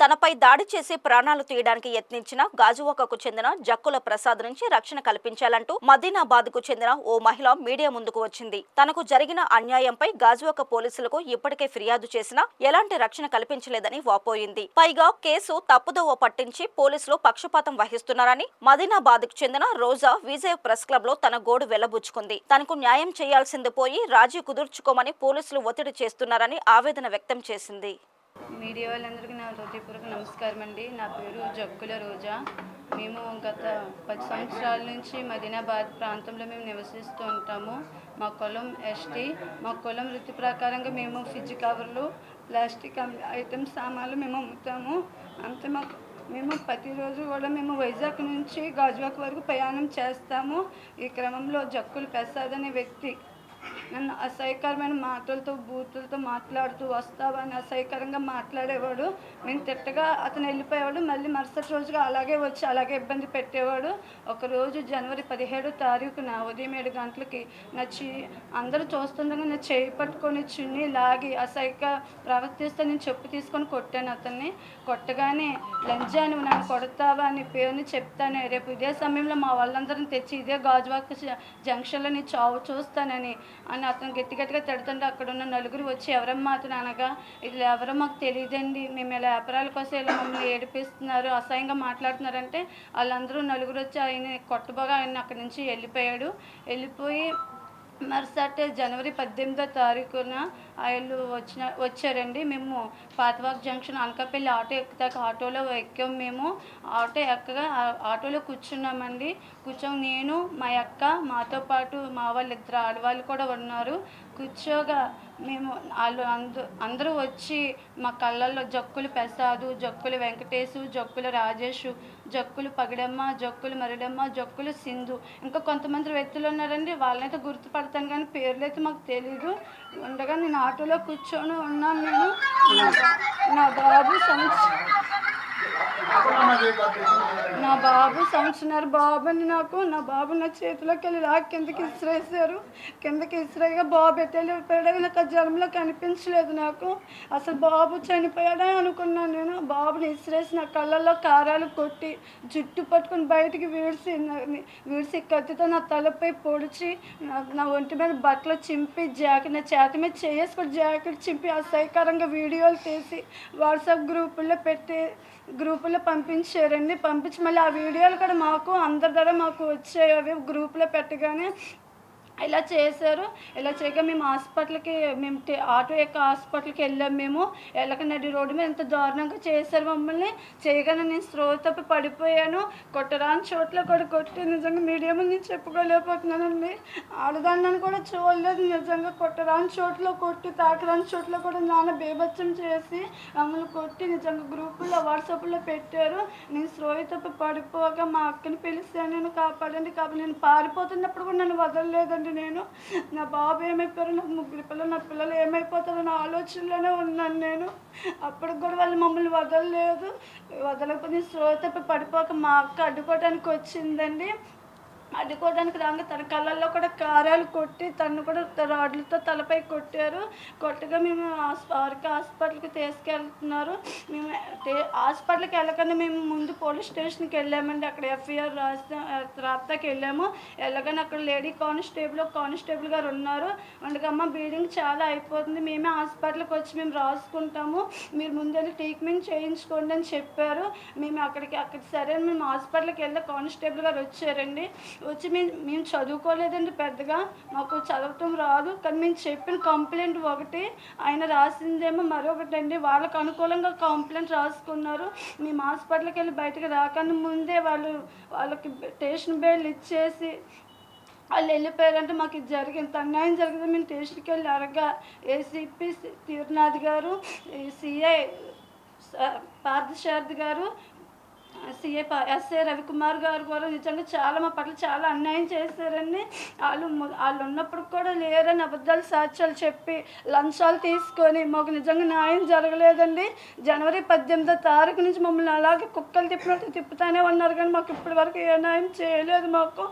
తనపై దాడి చేసి ప్రాణాలు తీయడానికి యత్నించిన గాజువాకకు చెందిన జక్కుల ప్రసాద్ నుంచి రక్షణ కల్పించాలంటూ మదీనాబాద్కు చెందిన ఓ మహిళ మీడియా ముందుకు వచ్చింది. తనకు జరిగిన అన్యాయంపై గాజువాక పోలీసులకు ఇప్పటికే ఫిర్యాదు చేసినా ఎలాంటి రక్షణ కల్పించలేదని వాపోయింది. పైగా కేసు తప్పుదోవ పట్టించి పోలీసులు పక్షపాతం వహిస్తున్నారని మదీనాబాద్కు చెందిన రోజా విజయ్ ప్రెస్ క్లబ్ లో తన గోడు వెళ్లబుచ్చుకుంది. తనకు న్యాయం చేయాల్సింది పోయి రాజీ కుదుర్చుకోమని పోలీసులు ఒత్తిడి చేస్తున్నారని ఆవేదన వ్యక్తం చేసింది. మీడియా వాళ్ళందరికీ నా హృదయపూర్వక నమస్కారం అండి. నా పేరు జక్కుల రోజా. మేము గత 10 సంవత్సరాల నుంచి మదీనాబాద్ ప్రాంతంలో మేము నివసిస్తూ ఉంటాము. మా కులం ఎస్టీ. మా కులం వృత్తి ప్రకారంగా మేము ఫ్రిడ్జ్ కవర్లు, ప్లాస్టిక్ ఐటమ్స్ సామాన్లు మేము అమ్ముతాము. అంతే మేము ప్రతిరోజు కూడా మేము వైజాగ్ నుంచి గాజువాక వరకు ప్రయాణం చేస్తాము. ఈ క్రమంలో జక్కుల ప్రసాద్ అనే వ్యక్తి నన్ను అసహ్యకరమైన మాటలతో బూతులతో మాట్లాడుతూ వస్తావని అసహ్యకరంగా మాట్లాడేవాడు. నేను తిట్టగా అతను వెళ్ళిపోయేవాడు. మళ్ళీ మరుసటి రోజుగా అలాగే వచ్చి అలాగే ఇబ్బంది పెట్టేవాడు. ఒకరోజు జనవరి 17వ తారీఖున ఉదయం 7 గంటలకి అందరూ చూస్తుండగా నా చేయి పట్టుకొని చున్నీ లాగి అసహ్యంగా ప్రవర్తిస్తే నేను చెప్పు తీసుకొని కొట్టాను. అతన్ని కొట్టగానే లంజా నువ్వు నన్ను కొడతావా అని పేరుని చెప్తాను, రేపు ఇదే సమయంలో మా వాళ్ళందరిని తెచ్చి ఇదే గాజువాక జంక్షన్లో నీ చావు చూస్తానని అతను గట్టిగా తిడుతుంటే అక్కడ ఉన్న నలుగురు వచ్చి ఎవరమ్మా అతను అనగా, ఇది ఎవరో మాకు తెలియదండి, మేము ఇలా వ్యాపారాల కోసం ఇలా మమ్మల్ని ఏడిపిస్తున్నారు, అసహ్యంగా మాట్లాడుతున్నారంటే వాళ్ళందరూ నలుగురు వచ్చి ఆయన కొట్టబోగా ఆయన అక్కడి నుంచి వెళ్ళిపోయి మరుసటి జనవరి 18వ తారీఖున వాళ్ళు వచ్చారండి. మేము పాతవాక్ జంక్షన్ అనకాపల్లి ఆటో ఎక్కితే ఆటోలో ఎక్కాము. మేము ఆటో ఎక్కగా ఆటోలో కూర్చున్నామండి. నేను మా అక్క, మాతో పాటు మా వాళ్ళు 2 ఆడవాళ్ళు కూడా ఉన్నారు. కూర్చోగా మేము అందరూ వచ్చి మా కళ్ళల్లో జక్కులు ప్రసాదు, జక్కులు వెంకటేశు, జక్కుల రాజేషు, జక్కులు పగిడమ్మ, జక్కులు మరిడమ్మ, జక్కులు సింధు, ఇంకా కొంతమంది వ్యక్తులు ఉన్నారండి. వాళ్ళనైతే గుర్తుపడతాను కానీ పేర్లు అయితే మాకు తెలీదు. ఉండగా నేను ఆటోలో కూర్చొని ఉన్నాను. నా బాబు సంవత్సరాల బాబు అని నా బాబు నా చేతిలోకి వెళ్ళి కిందకి ఇసిరేసారు. కిందకి ఇసిరేగా బాబు ఎట్టెళ్ళిపోయాడు. నాకు ఆ జన్మలో కనిపించలేదు. నాకు అసలు బాబు చనిపోయాడని అనుకున్నాను. నేను బాబుని ఇసిరేసి నా కళ్ళల్లో కారాలు కొట్టి జుట్టు పట్టుకుని బయటికి వీడిసి కత్తితో నా తలపై పొడిచి నా ఒంటి మీద బట్టలు చింపి నా చేతి మీద చేసుకొని జాకెట్ చింపి అసహ్యకరంగా వీడియోలు తీసి వాట్సాప్ గ్రూపుల్లో పంపించారండి. పంపించి మళ్ళీ ఆ వీడియోలు కూడా మాకు అందరి ద్వారా మాకు వచ్చాయి. అవి గ్రూప్లో పెట్టగానే ఇలా చేశారు. ఇలా చేయగా మేము ఆటో యొక్క హాస్పిటల్కి వెళ్ళాము. మేము వెళ్ళక నడి రోడ్డు మీద ఎంత దారుణంగా చేశారు మమ్మల్ని. చేయగానే నేను స్పృహ తప్పి పడిపోయాను. కొట్టరాని చోట్ల కూడా కొట్టి నిజంగా మీడియా ముందు నేను చెప్పుకోలేకపోతున్నానండి. ఆడదాన్ని కూడా చూడలేదు. నిజంగా కొట్టరాని చోట్ల కొట్టి తాకరాని చోట్ల కూడా నాన్న బేభత్సం చేసి మమ్మల్ని కొట్టి నిజంగా గ్రూపుల్లో వాట్సాప్లో పెట్టారు. నేను స్పృహ తప్పి పడిపోగా మా అక్కని పిలిచాను, నేను కాపాడండి నేను పారిపోతున్నప్పుడు కూడా నన్ను వదలలేదండి. నేను నా బాబు ఏమైపోయారు, నాకు 3 పిల్లలు, నా పిల్లలు ఏమైపోతారో నా ఆలోచనలోనే ఉన్నాను నేను. అప్పటికి కూడా వాళ్ళు మమ్మల్ని వదలకపోతే శ్రోతపై పడిపోక మా అక్క అడ్డుకోవడానికి వచ్చిందండి. అడ్డుకోవడానికి రాగా తన కళ్ళల్లో కూడా కారాలు కొట్టి తను కూడా రాడ్లతో తలపై కొట్టారు. కొట్టగా మేము హాస్పిటల్కి తీసుకెళ్తున్నారు. మేము హాస్పిటల్కి వెళ్ళగానే మేము ముందు పోలీస్ స్టేషన్కి వెళ్ళామండి. అక్కడ ఎఫ్ఐఆర్ రాస్తాకి వెళ్ళాము. వెళ్ళగానే అక్కడ లేడీ కానిస్టేబుల్ గారు ఉన్నారు. అందుకమ్మ బ్లీడింగ్ చాలా అయిపోతుంది, మేమే హాస్పిటల్కి వచ్చి మేము రాసుకుంటాము, మీరు ముందే ట్రీట్మెంట్ చేయించుకోండి అని చెప్పారు. అక్కడ సరే మేము హాస్పిటల్కి వెళ్తే కానిస్టేబుల్ గారు వచ్చారండి. వచ్చి మేము చదువుకోలేదండి, పెద్దగా మాకు చదవటం రాదు. కానీ మేము చెప్పిన కంప్లైంట్ ఒకటి, ఆయన రాసిందేమో మరొకటి అండి. వాళ్ళకు అనుకూలంగా కంప్లైంట్ రాసుకున్నారు. మేము హాస్పిటల్కి వెళ్ళి బయటకు రాకన్నా ముందే వాళ్ళకి స్టేషన్ బెయిల్ ఇచ్చేసి వాళ్ళు వెళ్ళిపోయారంటే మాకు ఇది అన్యాయం జరిగింది. మేము స్టేషన్కి వెళ్ళి అరగా ఏసీపీ తీర్నాథ్ గారు, సిఐ పార్థసారథి గారు, ఎస్ఏ రవికుమార్ గారు కూడా నిజంగా చాలా మా పట్ల చాలా అన్యాయం చేశారండి. వాళ్ళు ఉన్నప్పుడు కూడా లేరని అబద్ధాలు సాక్ష్యాలు చెప్పి లంచాలు తీసుకొని మాకు నిజంగా న్యాయం జరగలేదండి. జనవరి 18వ తారీఖు నుంచి మమ్మల్ని అలాగే కుక్కలు తిప్పినట్టు తిప్పుతానే ఉన్నారు, కానీ మాకు ఇప్పటి వరకు ఏ న్యాయం చేయలేదు. మాకు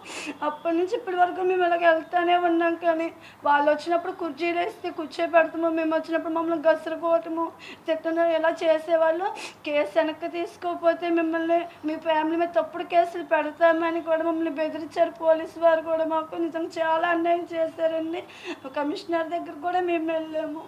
అప్పటి నుంచి ఇప్పటి వరకు మేము ఇలాగ వెళ్తానే ఉన్నాం, కానీ వాళ్ళు వచ్చినప్పుడు కుర్చీలు వేస్తే కూర్చోబెడతాము, మేము వచ్చినప్పుడు మమ్మల్ని గసురుకోవటము తిట్టడం ఇలా చేసేవాళ్ళు. కేసు వెనక్కి తీసుకోకపోతే మిమ్మల్ని మీ ఫ్యామిలీ మీద తప్పుడు కేసులు పెడతామని కూడా మమ్మల్ని బెదిరించారు. పోలీసు వారు కూడా మాకు నిజంగా చాలా అన్యాయం చేశారండి. కమిషనర్ దగ్గర కూడా మేము వెళ్ళాము.